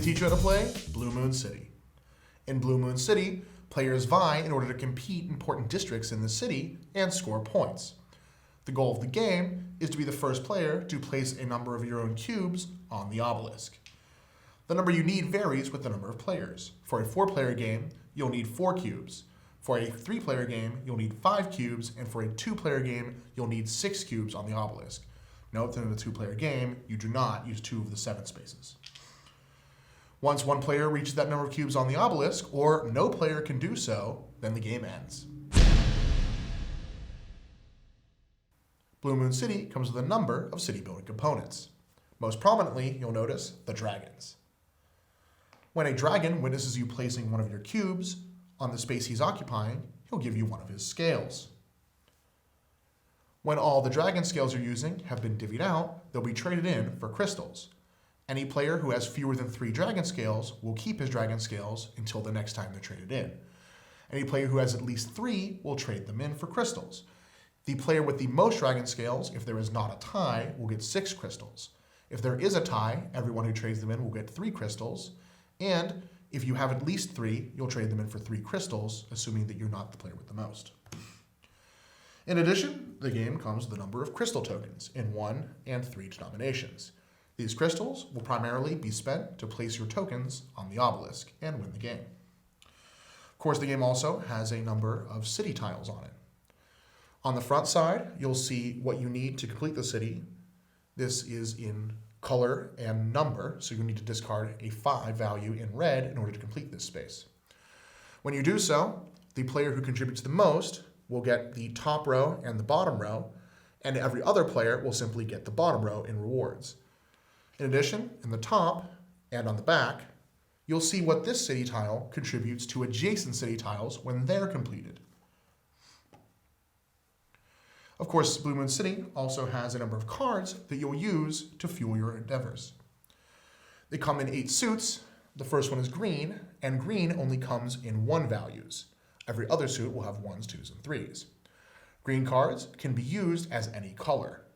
to teach you how to play Blue Moon City. In Blue Moon City, players vie in order to compete in important districts in the city and score points. The goal of the game is to be the first player to place a number of your own cubes on the obelisk. The number you need varies with the number of players. For a 4-player game, you'll need 4 cubes. For a 3-player game, you'll need 5 cubes, and for a 2-player game, you'll need 6 cubes on the obelisk. Note that in a 2-player game, you do not use 2 of the 7 spaces. Once one player reaches that number of cubes on the obelisk, or no player can do so, then the game ends. Blue Moon City comes with a number of city building components. Most prominently, you'll notice the dragons. When a dragon witnesses you placing one of your cubes on the space he's occupying, he'll give you one of his scales. When all the dragon scales you're using have been divvied out, they'll be traded in for crystals. Any player who has fewer than 3 dragon scales will keep his dragon scales until the next time they're traded in. Any player who has at least 3 will trade them in for crystals. The player with the most dragon scales, if there is not a tie, will get 6 crystals. If there is a tie, everyone who trades them in will get 3 crystals. And if you have at least 3, you'll trade them in for 3 crystals, assuming that you're not the player with the most. In addition, the game comes with a number of crystal tokens in 1 and 3 denominations. These crystals will primarily be spent to place your tokens on the obelisk and win the game. Of course, the game also has a number of city tiles on it. On the front side, you'll see what you need to complete the city. This is in color and number, so you need to discard a 5 value in red in order to complete this space. When you do so, the player who contributes the most will get the top row and the bottom row, and every other player will simply get the bottom row in rewards. In addition, in the top and on the back, you'll see what this city tile contributes to adjacent city tiles when they're completed. Of course, Blue Moon City also has a number of cards that you'll use to fuel your endeavors. They come in 8 suits. The first one is green, and green only comes in 1 values. Every other suit will have 1s, 2s, and 3s. Green cards can be used as any color.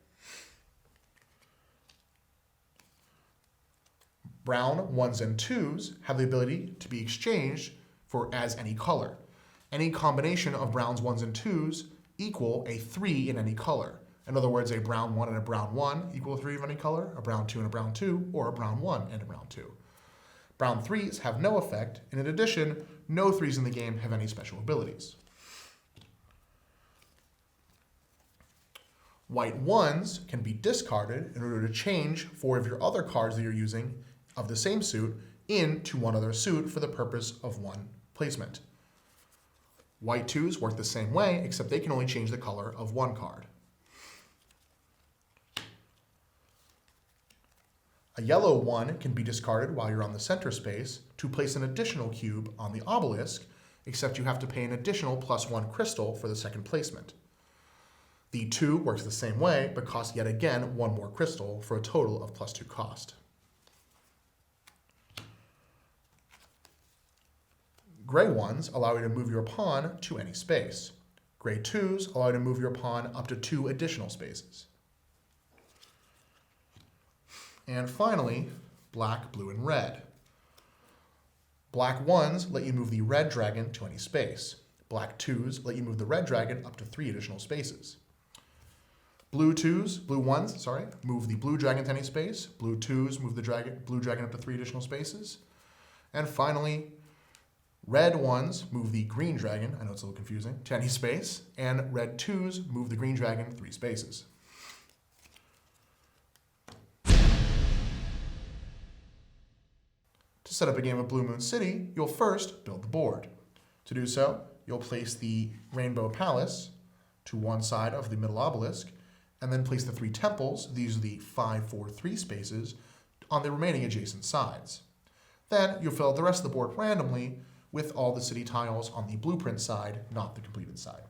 Brown 1s and 2s have the ability to be exchanged for as any color. Any combination of browns, 1s, and 2s equal a 3 in any color. In other words, a brown 1 and a brown 1 equal 3 of any color, a brown 2 and a brown 2, or a brown 1 and a brown 2. Brown 3s have no effect, and in addition, no 3s in the game have any special abilities. White 1s can be discarded in order to change 4 of your other cards that you're using of the same suit into one other suit for the purpose of 1 placement. White 2s work the same way, except they can only change the color of 1 card. A yellow 1 can be discarded while you're on the center space to place an additional cube on the obelisk, except you have to pay an additional +1 crystal for the second placement. The 2 works the same way, but costs yet again 1 more crystal for a total of +2 cost. Gray 1s allow you to move your pawn to any space. Gray 2s allow you to move your pawn up to 2 additional spaces. And finally, black, blue, and red. Black 1s let you move the red dragon to any space. Black 2s let you move the red dragon up to 3 additional spaces. Blue 1s, move the blue dragon to any space. Blue 2s move the blue dragon up to 3 additional spaces. And finally, red 1s move the green dragon, I know it's a little confusing, to any space, and red 2s move the green dragon 3 spaces. To set up a game of Blue Moon City, you'll first build the board. To do so, you'll place the Rainbow Palace to one side of the middle obelisk, and then place the 3 temples, these are the 5, 4, 3 spaces, on the remaining adjacent sides. Then you'll fill out the rest of the board randomly with all the city tiles on the blueprint side, not the completed side.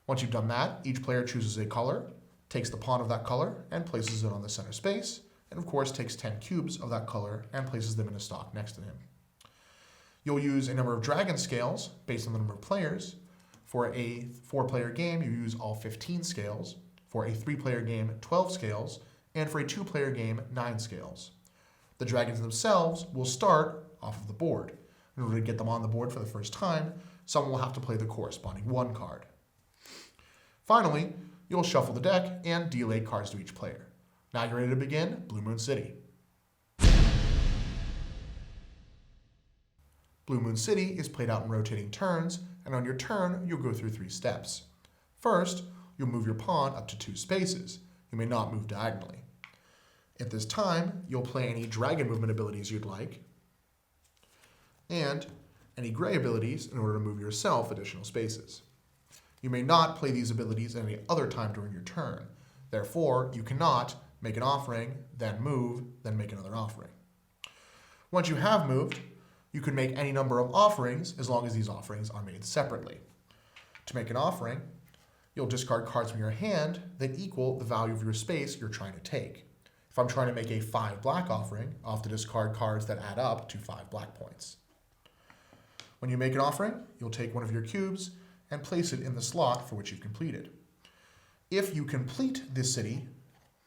Once you've done that, each player chooses a color, takes the pawn of that color, and places it on the center space, and of course takes 10 cubes of that color and places them in a stock next to him. You'll use a number of dragon scales based on the number of players. For a 4-player game, you use all 15 scales. For a 3-player game, 12 scales. And for a 2-player game, 9 scales. The dragons themselves will start off of the board. In order to get them on the board for the first time, someone will have to play the corresponding 1 card. Finally, you'll shuffle the deck and deal 8 cards to each player. Now you're ready to begin Blue Moon City. Blue Moon City is played out in rotating turns, and on your turn, you'll go through 3 steps. First, you'll move your pawn up to 2 spaces. You may not move diagonally. At this time, you'll play any dragon movement abilities you'd like, and any gray abilities in order to move yourself additional spaces. You may not play these abilities at any other time during your turn. Therefore, you cannot make an offering, then move, then make another offering. Once you have moved, you can make any number of offerings as long as these offerings are made separately. To make an offering, you'll discard cards from your hand that equal the value of your space you're trying to take. If I'm trying to make a 5 black offering, I'll have to discard cards that add up to 5 black points. When you make an offering, you'll take one of your cubes and place it in the slot for which you've completed. If you complete this city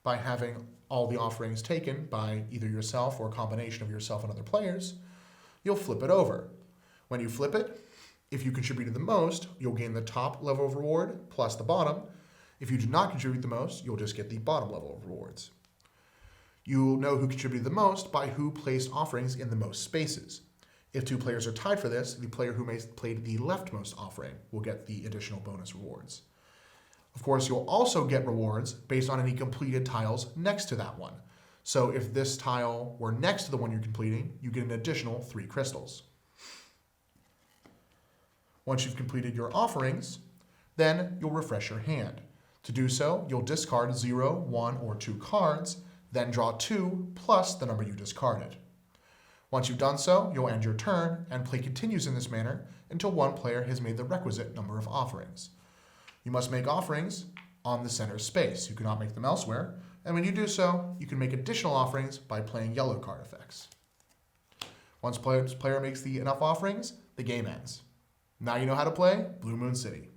by having all the offerings taken by either yourself or a combination of yourself and other players, you'll flip it over. When you flip it, if you contributed the most, you'll gain the top level of reward plus the bottom. If you do not contribute the most, you'll just get the bottom level of rewards. You'll know who contributed the most by who placed offerings in the most spaces. If 2 players are tied for this, the player who played the leftmost offering will get the additional bonus rewards. Of course, you'll also get rewards based on any completed tiles next to that one. So if this tile were next to the one you're completing, you get an additional 3 crystals. Once you've completed your offerings, then you'll refresh your hand. To do so, you'll discard 0, 1, or 2 cards, then draw 2 plus the number you discarded. Once you've done so, you'll end your turn, and play continues in this manner until one player has made the requisite number of offerings. You must make offerings on the center space. You cannot make them elsewhere, and when you do so, you can make additional offerings by playing yellow card effects. Once player makes enough offerings, the game ends. Now you know how to play Blue Moon City.